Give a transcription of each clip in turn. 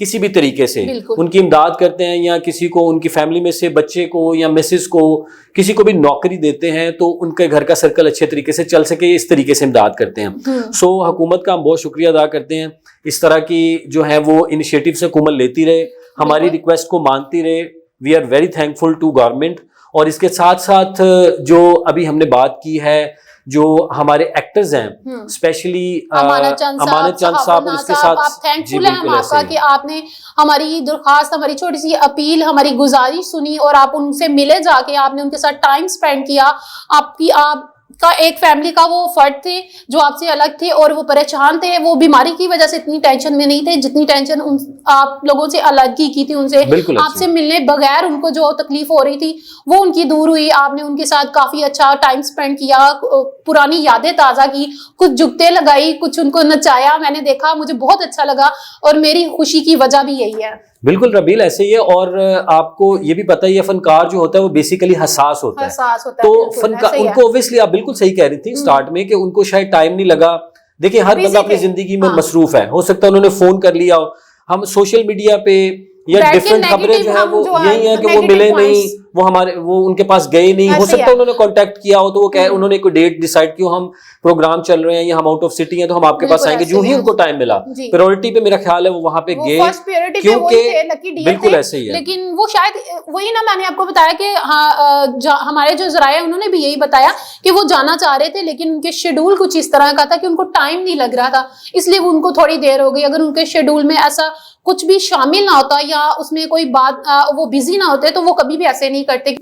کسی بھی طریقے سے بالکل. ان کی امداد کرتے ہیں یا کسی کو ان کی فیملی میں سے بچے کو یا مسز کو کسی کو بھی نوکری دیتے ہیں تو ان کے گھر کا سرکل اچھے طریقے سے چل سکے اس طریقے سے امداد کرتے ہیں. سو حکومت کا ہم بہت شکریہ ادا کرتے ہیں, اس طرح کی جو ہے وہ انیشیٹو سے حکومت لیتی رہے, ہماری ریکویسٹ کو مانتی رہے. We are very thankful to government. اور اس کے ساتھ ساتھ جو ابھی ہم نے بات کی ہے جو ہمارے ایکٹرز ہیں اسپیشلی امانت چند صاحب, اس کے ساتھ تھینکفل ہیں ہم آپ کا کہ آپ نے ہماری درخواست, ہماری چھوٹی سی اپیل, ہماری گزارش سنی اور آپ ان سے ملے جا کے, آپ نے ان کے ساتھ ٹائم اسپینڈ کیا. آپ کا ایک فیملی کا وہ فرد تھے جو آپ سے الگ تھے اور وہ پریشان تھے, وہ بیماری کی وجہ سے اتنی ٹینشن میں نہیں تھے جتنی ٹینشن آپ لوگوں سے الگی کی تھی, ان سے آپ سے ملنے بغیر ان کو جو تکلیف ہو رہی تھی وہ ان کی دور ہوئی. آپ نے ان کے ساتھ کافی اچھا ٹائم اسپینڈ کیا, پرانی یادیں تازہ کی, کچھ جگتے لگائی, کچھ ان کو نچایا. میں نے دیکھا, مجھے بہت اچھا لگا اور میری خوشی کی وجہ بھی یہی ہے. بالکل ربیل ایسے ہی ہے. اور آپ کو یہ بھی پتہ ہی ہے فنکار جو ہوتا ہے وہ بیسیکلی حساس ہوتا ہے, تو فنکار ان کو اوبویسلی آپ بالکل صحیح کہہ رہی تھی اسٹارٹ میں کہ ان کو شاید ٹائم نہیں لگا. دیکھیں ہر بندہ اپنی زندگی میں مصروف ہے, ہو سکتا ہے انہوں نے فون کر لیا ہو. ہم سوشل میڈیا پہ یا ڈفرینٹ خبریں جو ہے وہ یہی ہیں کہ وہ ملے نہیں, وہ ان کے پاس گئے نہیں. ہو سکتا ہے انہوں نے کانٹیکٹ کیا ہو تو وہ انہوں نے کوئی ڈیٹ ڈیسائیڈ کی, ہم پروگرام چل رہے ہیں یا ہم آؤٹ آف سٹی ہیں تو ہم آپ کے پاس آئیں گے. جو ہی ان کو ٹائم ملا پریورٹی پہ میرا خیال ہے وہ وہاں پہ گئے, کیونکہ بالکل ایسے ہی ہے. لیکن وہ شاید وہی نا, میں نے آپ کو بتایا کہ ہمارے جو ذرائع انہوں نے بھی یہی بتایا کہ وہ جانا چاہ رہے تھے لیکن ان کے شیڈول کچھ اس طرح کا تھا کہ ان کو ٹائم نہیں لگ رہا تھا, اس لیے وہ ان کو تھوڑی دیر ہو گئی. اگر ان کے شیڈول میں ایسا کچھ بھی شامل نہ ہوتا یا اس میں کوئی بات وہ بزی نہ ہوتے تو وہ کبھی بھی ایسے نہیں کرتے.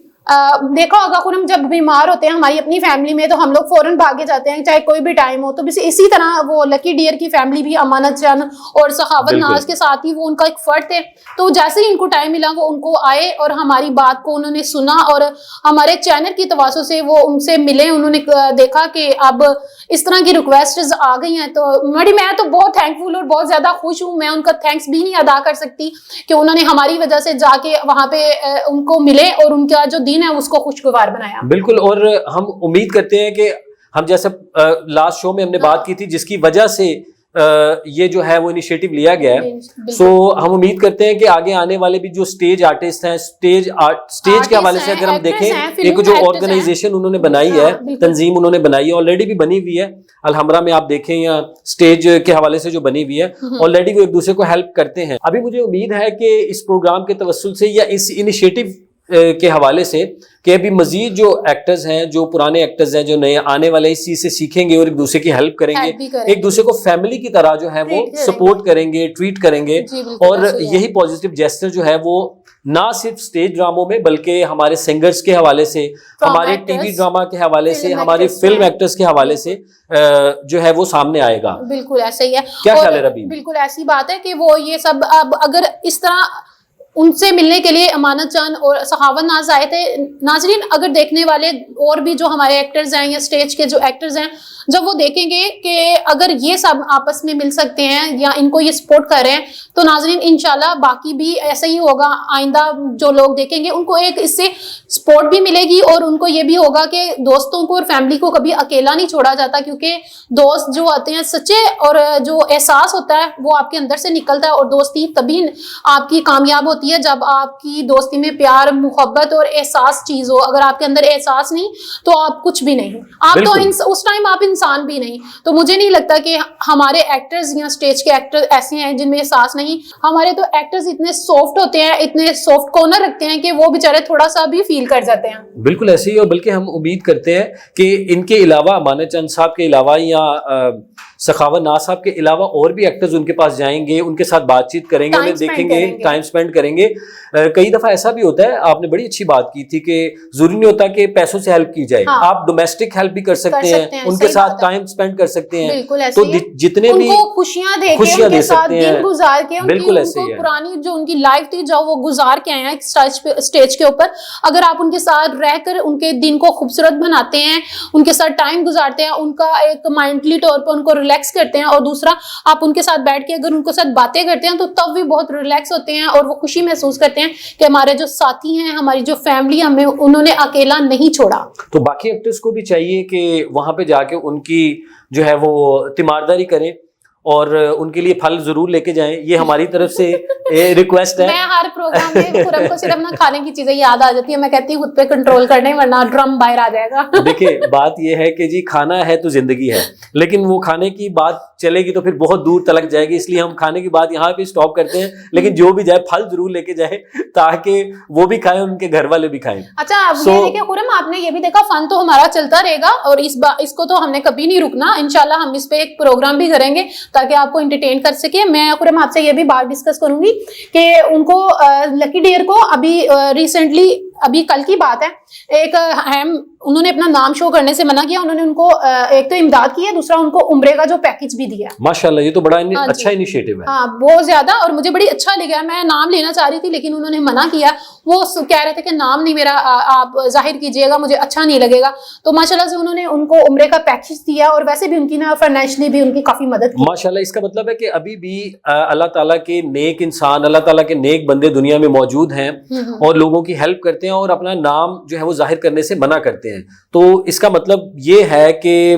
دیکھا ہوگا خود ہم جب بیمار ہوتے ہیں ہماری اپنی فیملی میں تو ہم لوگ فوراً بھاگے جاتے ہیں چاہے کوئی بھی ٹائم ہو. تو اسی طرح وہ لکی ڈیئر کی فیملی بھی امانت جان اور سخاوت ناز کے ساتھ ہی وہ ان کا ایک فرد تھے. تو جیسے ہی ان کو ٹائم ملا وہ ان کو آئے اور ہماری بات کو انہوں نے سنا اور ہمارے چینل کی تواسط سے وہ ان سے ملے. انہوں نے دیکھا کہ اب اس طرح کی ریکویسٹز آ گئی ہیں تو میں تو بہت تھینکفل اور بہت زیادہ خوش ہوں. میں ان کا تھینکس بھی نہیں ادا کر سکتی کہ انہوں نے ہماری وجہ سے جا کے وہاں پہ ان کو ملے اور ان کا جو دین ہے اس کو خوشگوار بنایا. بالکل. اور ہم امید کرتے ہیں کہ ہم جیسے لاسٹ شو میں ہم نے بات کی تھی جس کی وجہ سے یہ جو ہے وہ انیشیٹو لیا گیا ہے, سو ہم امید کرتے ہیں کہ آگے آنے والے بھی جو اسٹیج آرٹسٹ ہیں, اسٹیج کے حوالے سے اگر ہم دیکھیں ایک جو آرگنائزیشن انہوں نے بنائی ہے, تنظیم انہوں نے بنائی ہے, آلریڈی بھی بنی ہوئی ہے الحمرہ میں, آپ دیکھیں یا اسٹیج کے حوالے سے جو بنی ہوئی ہے آلریڈی وہ ایک دوسرے کو ہیلپ کرتے ہیں. ابھی مجھے امید ہے کہ اس پروگرام کے توسل سے یا اس انیشیٹو کے حوالے سے کہ ابھی مزید جو ایکٹرز ہیں, جو پرانے ایکٹرز ہیں, جو نئے آنے والے اس چیز سے سیکھیں گے اور ایک دوسرے کی ہیلپ کریں گے, ایک دوسرے کو فیملی کی طرح جو ہے وہ سپورٹ کریں گے, ٹریٹ کریں گے. اور یہی پازیٹیو جیسچر جو ہے وہ نہ صرف سٹیج ڈراموں میں بلکہ ہمارے سنگرز کے حوالے سے, ہمارے ٹی وی ڈراما کے حوالے سے, ہمارے فلم ایکٹرز کے حوالے سے جو ہے وہ سامنے آئے گا. بالکل ایسا ہی ہے. کیا خیال ہے ربی؟ بالکل ایسی بات ہے کہ وہ یہ سب اب اگر اس طرح ان سے ملنے کے لیے امانت جان اور سخاوت ناز آئے تھے. ناظرین اگر دیکھنے والے اور بھی جو ہمارے ایکٹرز ہیں یا اسٹیج کے جو ایکٹرز ہیں جب وہ دیکھیں گے کہ اگر یہ سب آپس میں مل سکتے ہیں یا ان کو یہ سپورٹ کر رہے ہیں تو ناظرین انشاءاللہ باقی بھی ایسا ہی ہوگا. آئندہ جو لوگ دیکھیں گے ان کو ایک اس سے سپورٹ بھی ملے گی اور ان کو یہ بھی ہوگا کہ دوستوں کو اور فیملی کو کبھی اکیلا نہیں چھوڑا جاتا, کیونکہ دوست جو آتے ہیں سچے اور جو احساس ہوتا ہے وہ آپ کے اندر سے نکلتا ہے. اور دوستی تبھی آپ کی کامیاب ہوتی ہے جب آپ کی دوستی میں پیار, محبت اور احساس چیز ہو. اگر آپ کے اندر احساس نہیں تو آپ کچھ بھی نہیں, آپ تو اس ٹائم آپ انسان بھی نہیں. تو مجھے نہیں لگتا کہ ہمارے ایکٹرز یا اسٹیج کے ایکٹر ایسے ہیں جن میں احساس نہیں. ہمارے تو ایکٹرز اتنے سافٹ ہوتے ہیں, اتنے سافٹ کارنر رکھتے ہیں کہ وہ بیچارے تھوڑا سا بھی فیل کر جاتے ہیں. بالکل ایسے ہی. اور بلکہ ہم امید کرتے ہیں کہ ان کے علاوہ, امانت چند صاحب کے علاوہ یا سخاوت ناز صاحب کے علاوہ اور بھی ایکٹرز ان کے پاس جائیں گے, ان کے ساتھ بات چیت کریں گے, انہیں دیکھیں گے, ٹائم سپینڈ کریں گے. کئی دفعہ ایسا بھی ہوتا ہے, آپ نے بڑی اچھی بات کی تھی کہ ضروری نہیں ہوتا کہ پیسوں سے ہیلپ کی جائے, آپ ڈومیسٹک ہیلپ بھی کر سکتے ہیں, ان کے ساتھ ٹائم سپینڈ کر سکتے ہیں. تو جتنے بھی خوشیاں دے کے ان کے ساتھ دن گزار کے, بالکل ایسے ہی ہے, پرانی جو ان کی لائف تھی جو وہ گزار کے آئے ہیں اسٹیج کے اوپر, اگر آپ ان کے ساتھ رہ کر ان کے دن کو خوبصورت بناتے ہیں, ان کے ساتھ ٹائم گزارتے ہیں, ان کا ایک مائنڈلی طور پر ان کو ریلیکس کرتے ہیں, اور دوسرا آپ ان کے ساتھ بیٹھ کے اگر ان کے ساتھ باتیں کرتے ہیں تو تب بھی بہت ریلیکس ہوتے ہیں اور وہ خوشی محسوس کرتے ہیں کہ ہمارے جو ساتھی ہیں, ہماری جو فیملی, ہمیں انہوں نے اکیلا نہیں چھوڑا. تو باقی ایکٹرز کو بھی چاہیے کہ وہاں پہ جا کے ان کی جو ہے وہ تیمارداری کریں اور ان کے لیے پھل ضرور لے کے جائیں, یہ ہماری طرف سے ریکویسٹ ہے. میں ہر پروگرام میں خرم کو صرف نا کھانے کی چیزیں یاد آ جاتی ہے, میں کہتی ہوں خود پہ کنٹرول کرنے ورنہ ڈرم باہر آ جائے گا. دیکھیں بات یہ ہے کہ جی کھانا ہے تو زندگی ہے, لیکن وہ کھانے کی بات چلے گی تو پھر بہت دور تلک جائے گی, اس لیے ہم کھانے کی بات یہاں پہ اسٹاپ کرتے ہیں, لیکن جو بھی جائے پھل ضرور لے کے جائے تاکہ وہ بھی کھائیں, ان کے گھر والے بھی کھائیں. اچھا یہ دیکھیں خرم, آپ نے یہ بھی دیکھا فن تو ہمارا چلتا رہے گا, اور اس کو تو ہم نے کبھی نہیں رکنا, انشاءاللہ ہم اس پہ ایک پروگرام بھی کریں گے تاکہ آپ کو انٹرٹین کر سکے. میں خرم آپ سے یہ بھی بات ڈسکس کروں گی کہ ان کو لکی ڈیئر کو ابھی ریسنٹلی, ابھی کل کی بات ہے, ایک انہوں نے اپنا نام شو کرنے سے منع کیا. انہوں نے ان کو ایک تو امداد کی ہے, دوسرا ان کو عمرے کا جو پیکج بھی دیا. ماشاءاللہ یہ تو بڑا اچھا انیشیٹو ہے. ہاں بہت زیادہ, اور مجھے بڑی اچھا لگا. میں نام لینا چاہ رہی تھی لیکن انہوں نے منع کیا. وہ کہہ رہے تھے کہ نام نہیں میرا آپ ظاہر کیجئے گا, مجھے اچھا نہیں لگے گا. تو ماشاءاللہ سے انہوں نے ان کو عمرے کا پیکج دیا, اور ویسے بھی ان کی نا فائنینشلی بھی ان کی کافی مدد کی. ماشاءاللہ اس کا مطلب ہے کہ ابھی بھی اللہ تعالیٰ کے نیک انسان, اللہ تعالیٰ کے نیک بندے دنیا میں موجود ہیں اور لوگوں کی ہیلپ کرتے ہیں اور اپنا نام جو ہے وہ ظاہر کرنے سے منع کرتے ہیں. تو اس کا مطلب یہ ہے کہ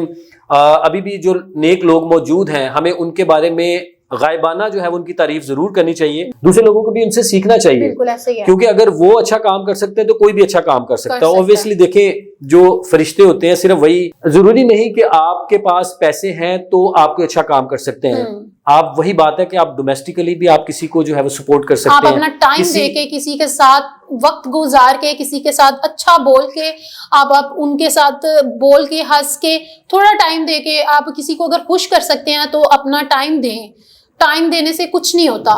ابھی بھی جو نیک لوگ موجود ہیں, ہمیں ان کے بارے میں غائبانہ جو ہے ان کی تعریف ضرور کرنی چاہیے, دوسرے لوگوں کو بھی ان سے سیکھنا چاہیے. بالکل ایسے ہی ہے, کیونکہ اگر وہ اچھا کام کر سکتے ہیں تو کوئی بھی اچھا کام کر سکتا ہے. اوبویسلی دیکھیں جو فرشتے ہوتے ہیں صرف وہی, ضروری نہیں کہ آپ کے پاس پیسے ہیں تو آپ کو اچھا کام کر سکتے ہیں. آپ وہی بات ہے کہ آپ ڈومیسٹیکلی بھی آپ کسی کو جو ہے وہ سپورٹ کر سکتے ہیں. آپ اپنا ٹائم دے کے, کسی کے ساتھ وقت گزار کے, کسی کے ساتھ اچھا بول کے, آپ ان کے ساتھ بول کے ہنس کے تھوڑا ٹائم دے کے آپ کسی کو اگر خوش کر سکتے ہیں تو اپنا ٹائم دیں. ٹائم دینے سے کچھ نہیں ہوتا.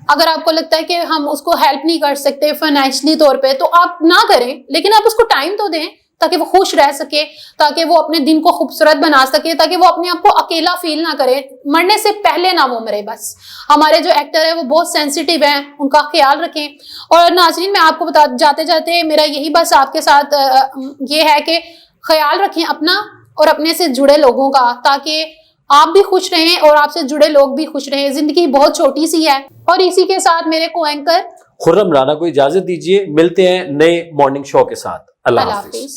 اگر آپ کو لگتا ہے کہ ہم اس کو ہیلپ نہیں کر سکتے فائنینشلی طور پہ تو آپ نہ کریں, لیکن آپ اس کو ٹائم تو دیں تاکہ وہ خوش رہ سکے, تاکہ وہ اپنے دن کو خوبصورت بنا سکے, تاکہ وہ اپنے آپ کو اکیلا فیل نہ کرے. مرنے سے پہلے نہ وہ مرے. بس ہمارے جو ایکٹر ہے وہ بہت سینسیٹیو ہیں, ان کا خیال رکھیں. اور ناظرین میں آپ کو جاتے جاتے میرا یہی بس آپ کے ساتھ یہ ہے کہ خیال رکھیں اپنا اور اپنے سے جڑے لوگوں کا, تاکہ آپ بھی خوش رہیں اور آپ سے جڑے لوگ بھی خوش رہیں. زندگی بہت چھوٹی سی ہے. اور اسی کے ساتھ میرے کو اینکر خرم رانا کو اجازت دیجیے, ملتے ہیں نئے مارننگ شو کے ساتھ. اللہ حافظ.